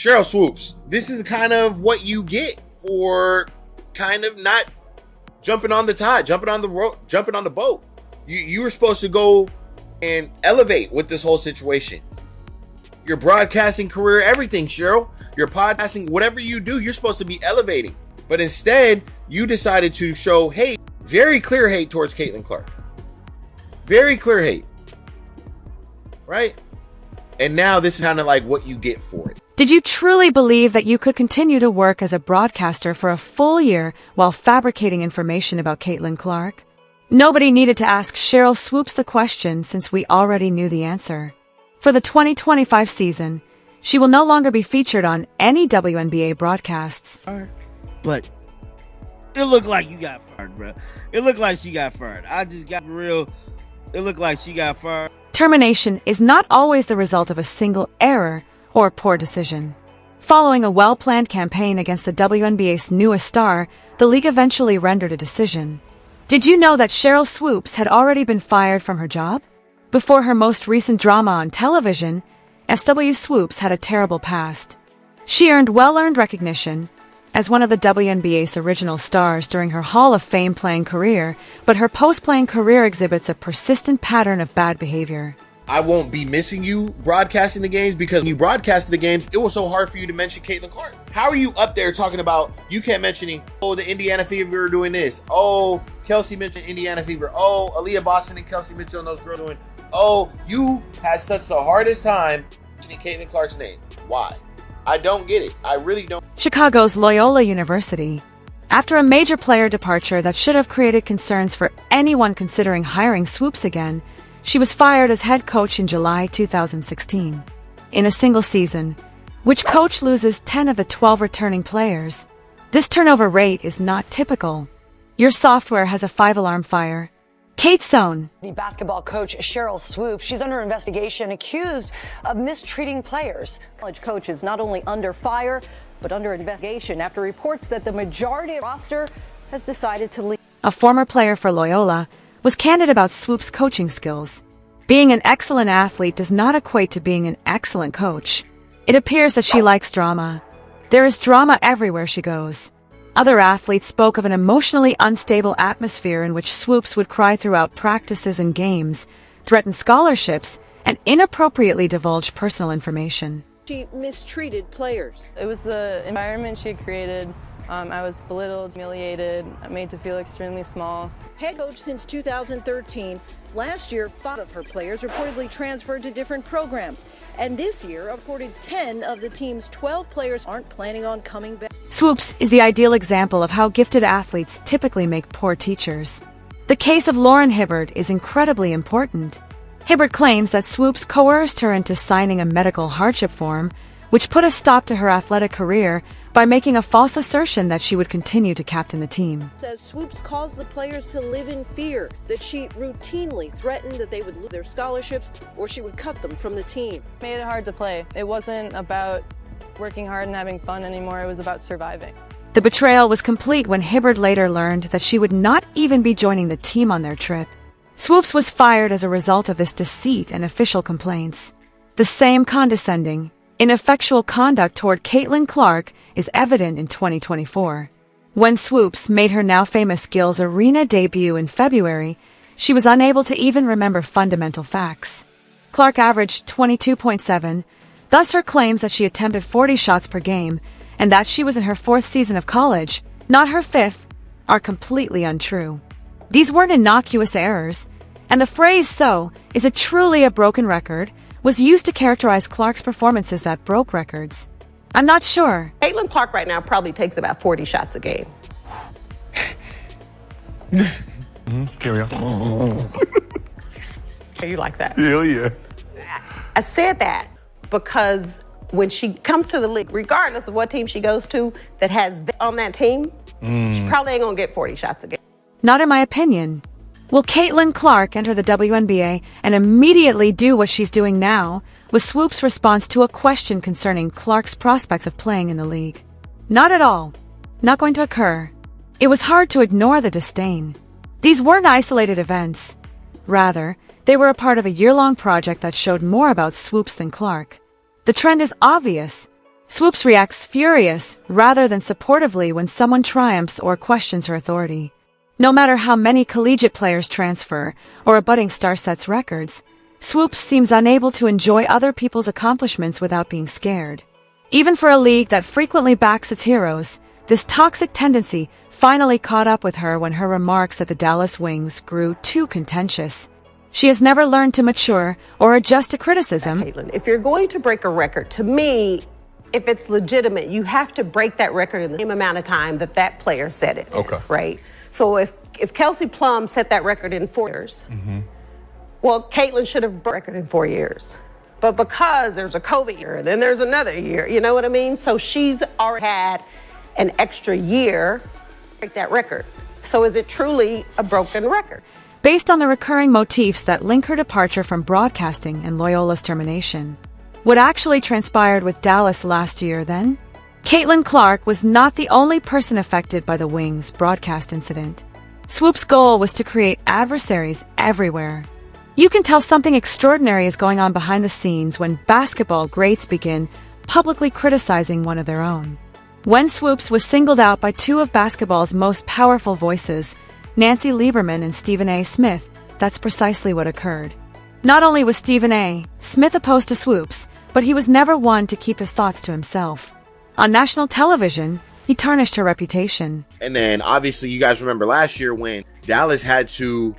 Sheryl Swoopes, this is kind of what you get for kind of not jumping on the tide, jumping on the boat. You were supposed to go and elevate with this whole situation. Your broadcasting career, everything, Sheryl. Your podcasting, whatever you do, you're supposed to be elevating. But instead, you decided to show hate, very clear hate towards Caitlin Clark. Very clear hate. Right? And now this is kind of like what you get for it. Did you truly believe that you could continue to work as a broadcaster for a full year while fabricating information about Caitlin Clark? Nobody needed to ask Sheryl Swoopes the question since we already knew the answer. For the 2025 season, she will no longer be featured on any WNBA broadcasts. But it looked like you got fired, bro. It looked like she got fired. I just got real. It looked like she got fired. Termination is not always the result of a single error or poor decision. Following a well-planned campaign against the WNBA's newest star, the league eventually rendered a decision. Did you know that Sheryl Swoopes had already been fired from her job? Before her most recent drama on television, SW Swoopes had a terrible past. She earned well-earned recognition as one of the WNBA's original stars during her Hall of Fame playing career, but her post-playing career exhibits a persistent pattern of bad behavior. I won't be missing you broadcasting the games because when you broadcasted the games, it was so hard for you to mention Caitlin Clark. How are you up there talking about, you kept mentioning, oh, the Indiana Fever are doing this. Oh, Kelsey mentioned Indiana Fever. Oh, Aaliyah Boston and Kelsey Mitchell and those girls doing. Oh, you had such the hardest time mentioning Caitlin Clark's name. Why? I don't get it. I really don't. Chicago's Loyola University. After a major player departure that should have created concerns for anyone considering hiring Swoopes again, she was fired as head coach in July 2016. In a single season, which coach loses 10 of the 12 returning players? This turnover rate is not typical. Your software has a 5-alarm fire. Kate Sohn. The basketball coach Sheryl Swoopes, she's under investigation accused of mistreating players. College coach is not only under fire, but under investigation after reports that the majority of the roster has decided to leave. A former player for Loyola was candid about Swoopes' coaching skills. Being an excellent athlete does not equate to being an excellent coach. It appears that she likes drama. There is drama everywhere she goes. Other athletes spoke of an emotionally unstable atmosphere in which Swoopes would cry throughout practices and games, threaten scholarships, and inappropriately divulge personal information. She mistreated players. It was the environment she created. I was belittled, humiliated, made to feel extremely small. Head coach since 2013. Last year, 5 of her players reportedly transferred to different programs. And this year, reported 10 of the team's 12 players aren't planning on coming back. Swoopes is the ideal example of how gifted athletes typically make poor teachers. The case of Lauren Hibbard is incredibly important. Hibbard claims that Swoopes coerced her into signing a medical hardship form, which put a stop to her athletic career by making a false assertion that she would continue to captain the team. Says Swoopes caused the players to live in fear, that she routinely threatened that they would lose their scholarships or she would cut them from the team. Made it hard to play. It wasn't about working hard and having fun anymore. It was about surviving. The betrayal was complete when Hibbard later learned that she would not even be joining the team on their trip. Swoopes was fired as a result of this deceit and official complaints. The same condescending, ineffectual conduct toward Caitlin Clark is evident in 2024. When Swoopes made her now famous Gills Arena debut in February, she was unable to even remember fundamental facts. Clark averaged 22.7, thus her claims that she attempted 40 shots per game and that she was in her 4th season of college, not her 5th, are completely untrue. These weren't innocuous errors, and the phrase "so" is a truly a broken record was used to characterize Clark's performances that broke records. I'm not sure. Caitlin Clark right now probably takes about 40 shots a game. Carry on. You like that? Hell yeah. I said that because when she comes to the league, regardless of what team she goes to that has on that team, she probably ain't gonna get 40 shots a game. Not in my opinion. Will Caitlin Clark enter the WNBA and immediately do what she's doing now? Was Swoopes' response to a question concerning Clark's prospects of playing in the league. Not at all. Not going to occur. It was hard to ignore the disdain. These weren't isolated events. Rather, they were a part of a year-long project that showed more about Swoopes than Clark. The trend is obvious. Swoopes reacts furious rather than supportively when someone triumphs or questions her authority. No matter how many collegiate players transfer or a budding star sets records, Swoopes seems unable to enjoy other people's accomplishments without being scared. Even for a league that frequently backs its heroes, this toxic tendency finally caught up with her when her remarks at the Dallas Wings grew too contentious. She has never learned to mature or adjust to criticism. Caitlin, if you're going to break a record, to me, if it's legitimate, you have to break that record in the same amount of time that that player set it. Okay. Right? So if Kelsey Plum set that record in 4 years, well, Caitlin should have broken the record in 4 years. But because there's a COVID year and then there's another year, you know what I mean? So she's already had an extra year to break that record. So is it truly a broken record? Based on the recurring motifs that link her departure from broadcasting and Loyola's termination, what actually transpired with Dallas last year then? Caitlin Clark was not the only person affected by the Wings broadcast incident. Swoopes' goal was to create adversaries everywhere. You can tell something extraordinary is going on behind the scenes when basketball greats begin publicly criticizing one of their own. When Swoopes was singled out by two of basketball's most powerful voices, Nancy Lieberman and Stephen A. Smith, that's precisely what occurred. Not only was Stephen A. Smith opposed to Swoopes, but he was never one to keep his thoughts to himself. On national television, he tarnished her reputation. And then obviously you guys remember last year when Dallas had to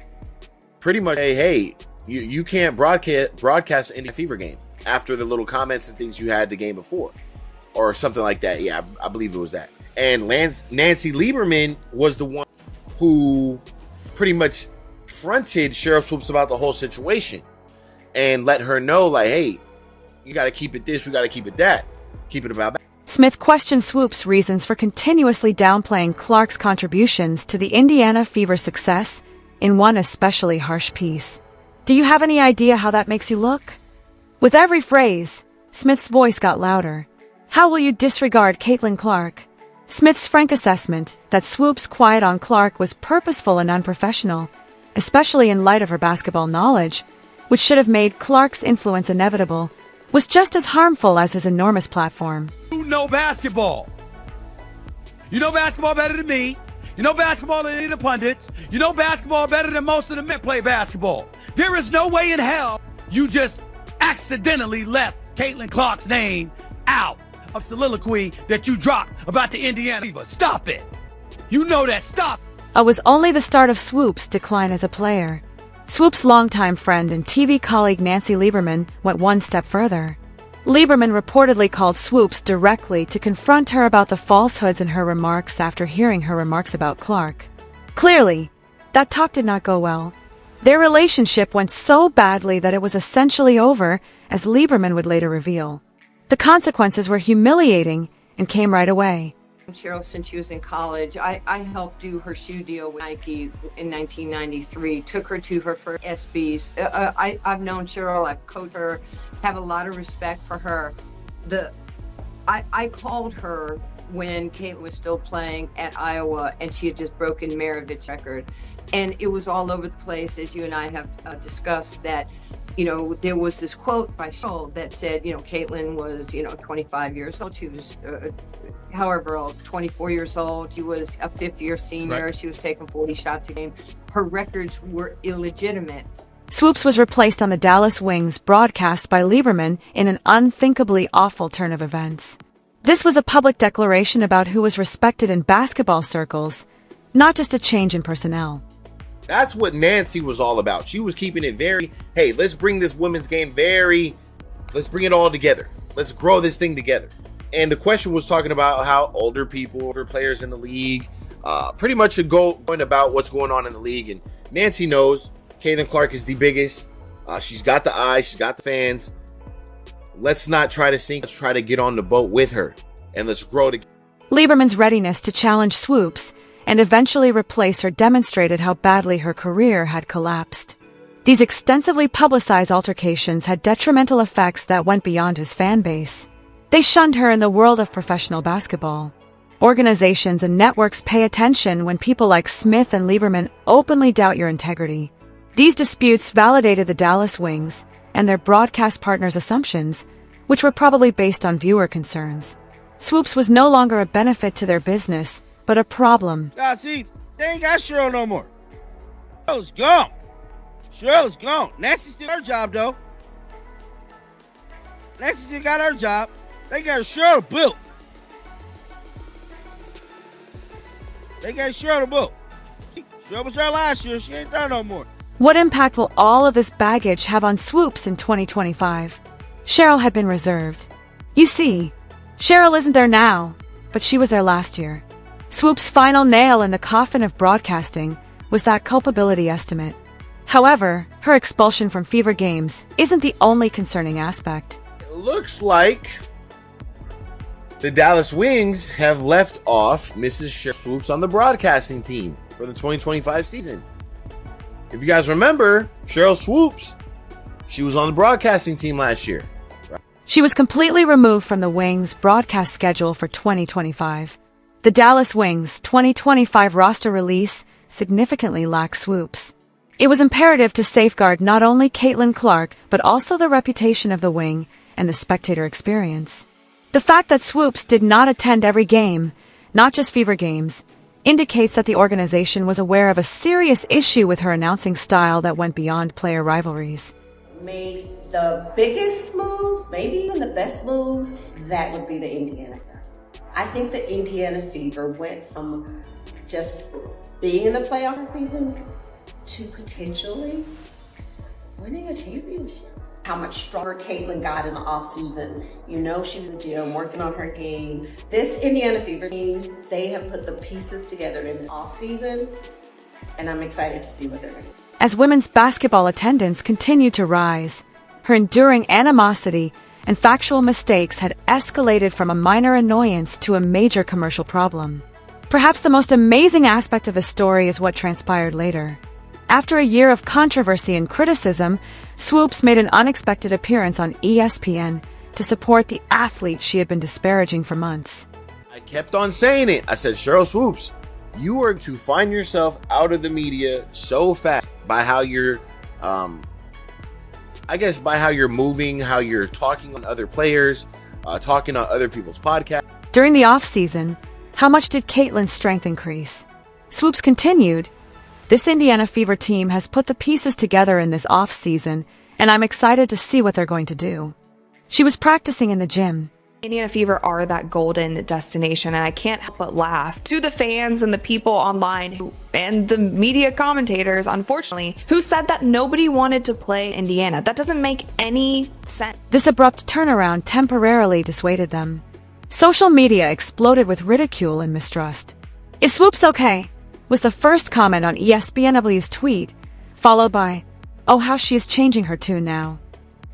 pretty much say, hey, you can't broadcast any Fever game after the little comments and things you had the game before. Or something like that. Yeah, I believe it was that. And Nancy Lieberman was the one who pretty much fronted Sheryl Swoopes about the whole situation and let her know, like, hey, you got to keep it this, we got to keep it that, keep it about that. Smith questioned Swoopes' reasons for continuously downplaying Clark's contributions to the Indiana Fever's success in one especially harsh piece. Do you have any idea how that makes you look? With every phrase, Smith's voice got louder. How will you disregard Caitlin Clark? Smith's frank assessment that Swoopes' quiet on Clark was purposeful and unprofessional, especially in light of her basketball knowledge, which should have made Clark's influence inevitable, was just as harmful as his enormous platform. You know basketball. You know basketball better than me. You know basketball than any of the pundits. You know basketball better than most of the men play basketball. There is no way in hell you just accidentally left Caitlin Clark's name out of soliloquy that you dropped about the Indiana Fever. Stop it. You know that. Stop. It was only the start of Swoopes' decline as a player. Swoopes' longtime friend and TV colleague Nancy Lieberman went one step further. Lieberman reportedly called Swoopes directly to confront her about the falsehoods in her remarks after hearing her remarks about Clark. Clearly, that talk did not go well. Their relationship went so badly that it was essentially over, as Lieberman would later reveal. The consequences were humiliating and came right away. Sheryl, since she was in college, I helped do her shoe deal with Nike in 1993, took her to her first SBs. I've known Sheryl, I've coached her, have a lot of respect for her. I called her when Caitlin was still playing at Iowa and she had just broken Maravich's record. And it was all over the place, as you and I have discussed, that there was this quote by Sheryl that said, Caitlin was, 25 years old. She was, however old, 24 years old. She was a fifth-year senior. Right. She was taking 40 shots a game. Her records were illegitimate. Swoopes was replaced on the Dallas Wings broadcast by Lieberman in an unthinkably awful turn of events. This was a public declaration about who was respected in basketball circles, not just a change in personnel. That's what Nancy was all about. She was keeping it very, hey, let's bring this women's game let's bring it all together. Let's grow this thing together. And the question was talking about how older players in the league, pretty much going about what's going on in the league. And Nancy knows Caitlin Clark is the biggest. She's got the eyes. She's got the fans. Let's not try to sink. Let's try to get on the boat with her. And let's grow together. Lieberman's readiness to challenge Swoopes and eventually replace her demonstrated how badly her career had collapsed. These extensively publicized altercations had detrimental effects that went beyond his fan base. They shunned her in the world of professional basketball. Organizations and networks pay attention when people like Smith and Lieberman openly doubt your integrity. These disputes validated the Dallas Wings and their broadcast partners' assumptions, which were probably based on viewer concerns. Swoopes was no longer a benefit to their business, but a problem. God, see, they ain't got Sheryl no more. Sheryl's gone. Sheryl's gone. Nancy still her job, though. Nancy still got her job. They got Sheryl built. They got Sheryl built. Sheryl was there last year. She ain't there no more. What impact will all of this baggage have on Swoopes in 2025? Sheryl had been reserved. You see, Sheryl isn't there now, but she was there last year. Swoopes' final nail in the coffin of broadcasting was that culpability estimate. However, her expulsion from Fever Games isn't the only concerning aspect. It looks like the Dallas Wings have left off Mrs. Sheryl Swoopes on the broadcasting team for the 2025 season. If you guys remember, Sheryl Swoopes, she was on the broadcasting team last year. She was completely removed from the Wings' broadcast schedule for 2025. The Dallas Wings' 2025 roster release significantly lacks Swoopes. It was imperative to safeguard not only Caitlin Clark, but also the reputation of the Wing and the spectator experience. The fact that Swoopes did not attend every game, not just Fever Games, indicates that the organization was aware of a serious issue with her announcing style that went beyond player rivalries. Made the biggest moves, maybe even the best moves, that would be the Indiana. I think the Indiana Fever went from just being in the playoff this season to potentially winning a championship. How much stronger Caitlin got in the offseason. You know, she was in the gym working on her game. This Indiana Fever team, they have put the pieces together in the offseason, and I'm excited to see what they're going to do. As women's basketball attendance continued to rise, her enduring animosity and factual mistakes had escalated from a minor annoyance to a major commercial problem. Perhaps the most amazing aspect of the story is what transpired later. After a year of controversy and criticism, Swoopes made an unexpected appearance on ESPN to support the athlete she had been disparaging for months. I kept on saying it. I said, Sheryl Swoopes, you are to find yourself out of the media so fast by how you're, by how you're moving, how you're talking on other players, talking on other people's podcasts. During the off-season, how much did Caitlin's strength increase? Swoopes continued, "This Indiana Fever team has put the pieces together in this off-season, and I'm excited to see what they're going to do." She was practicing in the gym. Indiana Fever are that golden destination, and I can't help but laugh to the fans and the people online and the media commentators, unfortunately, who said that nobody wanted to play Indiana. That doesn't make any sense. This abrupt turnaround temporarily dissuaded them. Social media exploded with ridicule and mistrust. "Is Swoopes okay?" was the first comment on ESPNW's tweet, followed by, "Oh, how she is changing her tune now."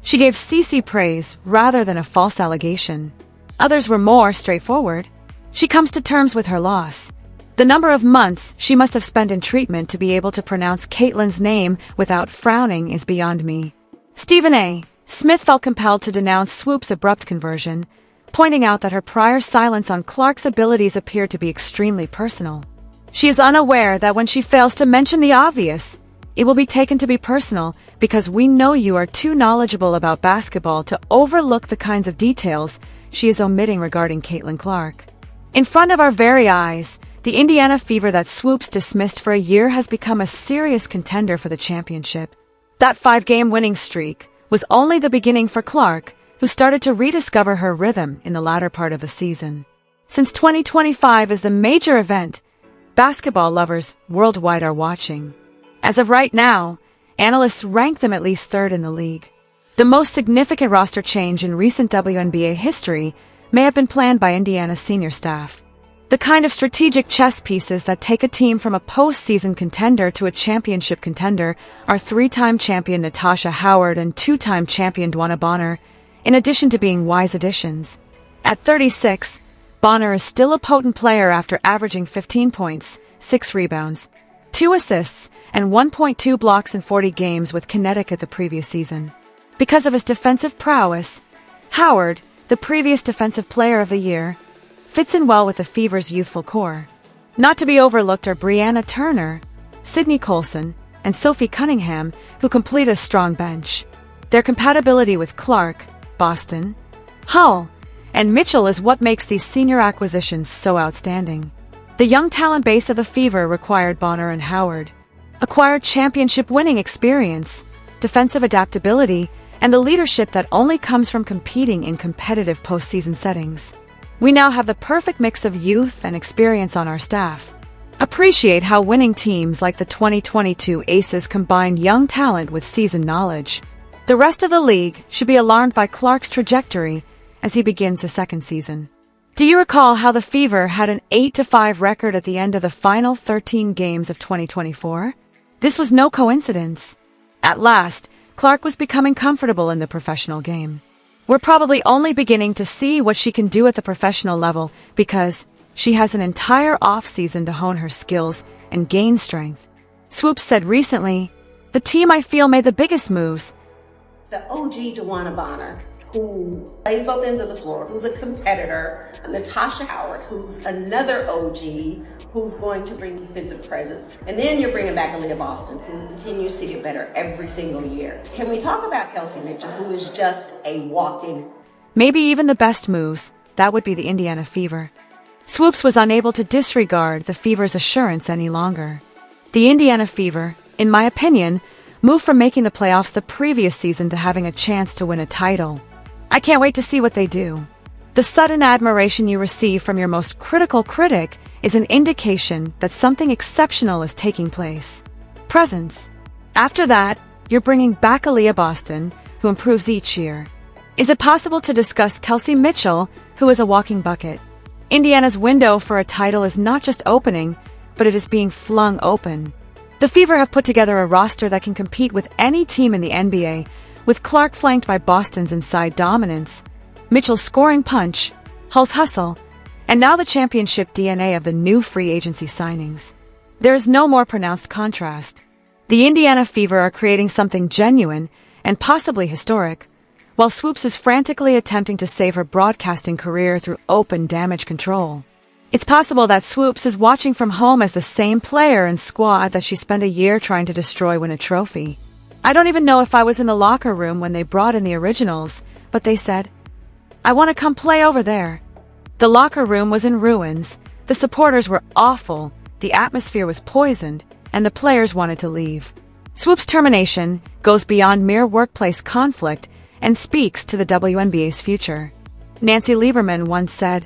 She gave Cece praise rather than a false allegation. Others were more straightforward. She comes to terms with her loss. The number of months she must have spent in treatment to be able to pronounce Caitlin's name without frowning is beyond me. Stephen A. Smith felt compelled to denounce Swoopes' abrupt conversion, pointing out that her prior silence on Clark's abilities appeared to be extremely personal. She is unaware that when she fails to mention the obvious, it will be taken to be personal because we know you are too knowledgeable about basketball to overlook the kinds of details she is omitting regarding Caitlin Clark. In front of our very eyes, the Indiana Fever that Swoopes dismissed for a year has become a serious contender for the championship. That 5-game winning streak was only the beginning for Clark, who started to rediscover her rhythm in the latter part of the season. Since 2025 is the major event, basketball lovers worldwide are watching. As of right now, analysts rank them at least third in the league. The most significant roster change in recent WNBA history may have been planned by Indiana's senior staff. The kind of strategic chess pieces that take a team from a postseason contender to a championship contender are 3-time champion Natasha Howard and 2-time champion Dwana Bonner, in addition to being wise additions. At 36, Bonner is still a potent player after averaging 15 points, 6 rebounds, 2 assists, and 1.2 blocks in 40 games with Connecticut the previous season. Because of his defensive prowess, Howard, the previous Defensive Player of the Year, fits in well with the Fever's youthful core. Not to be overlooked are Brianna Turner, Sydney Colson, and Sophie Cunningham, who complete a strong bench. Their compatibility with Clark, Boston, Hull, And Mitchell is what makes these senior acquisitions so outstanding. The young talent base of the Fever required Bonner and Howard, acquired championship-winning experience, defensive adaptability, and the leadership that only comes from competing in competitive postseason settings. We now have the perfect mix of youth and experience on our staff. Appreciate how winning teams like the 2022 Aces combine young talent with seasoned knowledge. The rest of the league should be alarmed by Clark's trajectory as he begins the second season. Do you recall how the Fever had an 8-5 record at the end of the final 13 games of 2024? This was no coincidence. At last, Clark was becoming comfortable in the professional game. We're probably only beginning to see what she can do at the professional level because she has an entire off-season to hone her skills and gain strength. Swoopes said recently, "The team I feel made the biggest moves." The OG DeWanna Bonner, who plays both ends of the floor, who's a competitor, Natasha Howard, who's another OG, who's going to bring defensive presence. And then you're bringing back Aaliyah Boston, who continues to get better every single year. Can we talk about Kelsey Mitchell, who is just a walking... Maybe even the best moves, that would be the Indiana Fever. Swoopes was unable to disregard the Fever's assurance any longer. The Indiana Fever, in my opinion, moved from making the playoffs the previous season to having a chance to win a title. I can't wait to see what they do. The sudden admiration you receive from your most critical critic is an indication that something exceptional is taking place. Presence. After that, you're bringing back Aaliyah Boston, who improves each year. Is it possible to discuss Kelsey Mitchell, who is a walking bucket? Indiana's window for a title is not just opening, but it is being flung open. The Fever have put together a roster that can compete with any team in the NBA, with Clark flanked by Boston's inside dominance, Mitchell's scoring punch, Hull's hustle, and now the championship DNA of the new free agency signings. There is no more pronounced contrast. The Indiana Fever are creating something genuine and possibly historic, while Swoopes is frantically attempting to save her broadcasting career through open damage control. It's possible that Swoopes is watching from home as the same player and squad that she spent a year trying to destroy win a trophy. I don't even know if I was in the locker room when they brought in the originals, but they said, "I want to come play over there." The locker room was in ruins, the supporters were awful, the atmosphere was poisoned, and the players wanted to leave. Swoopes' termination goes beyond mere workplace conflict and speaks to the WNBA's future. Nancy Lieberman once said,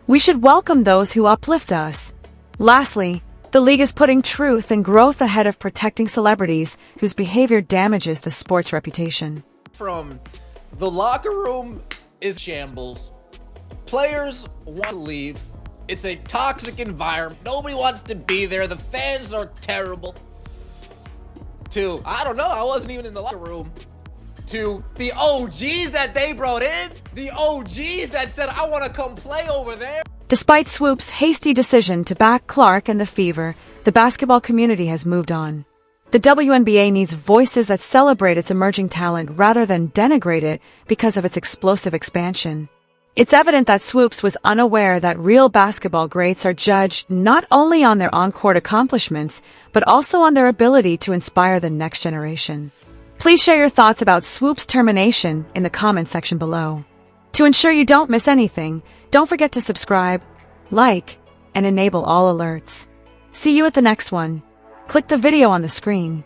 "We should welcome those who uplift us." Lastly, the league is putting truth and growth ahead of protecting celebrities whose behavior damages the sport's reputation. From the locker room is shambles. Players want to leave. It's a toxic environment. Nobody wants to be there. The fans are terrible. To, I don't know, I wasn't even in the locker room. To the OGs that they brought in. The OGs that said, "I want to come play over there." Despite Swoopes' hasty decision to back Clark and the Fever, the basketball community has moved on. The WNBA needs voices that celebrate its emerging talent rather than denigrate it because of its explosive expansion. It's evident that Swoopes was unaware that real basketball greats are judged not only on their on-court accomplishments, but also on their ability to inspire the next generation. Please share your thoughts about Swoopes' termination in the comments section below. To ensure you don't miss anything, don't forget to subscribe, like, and enable all alerts. See you at the next one. Click the video on the screen.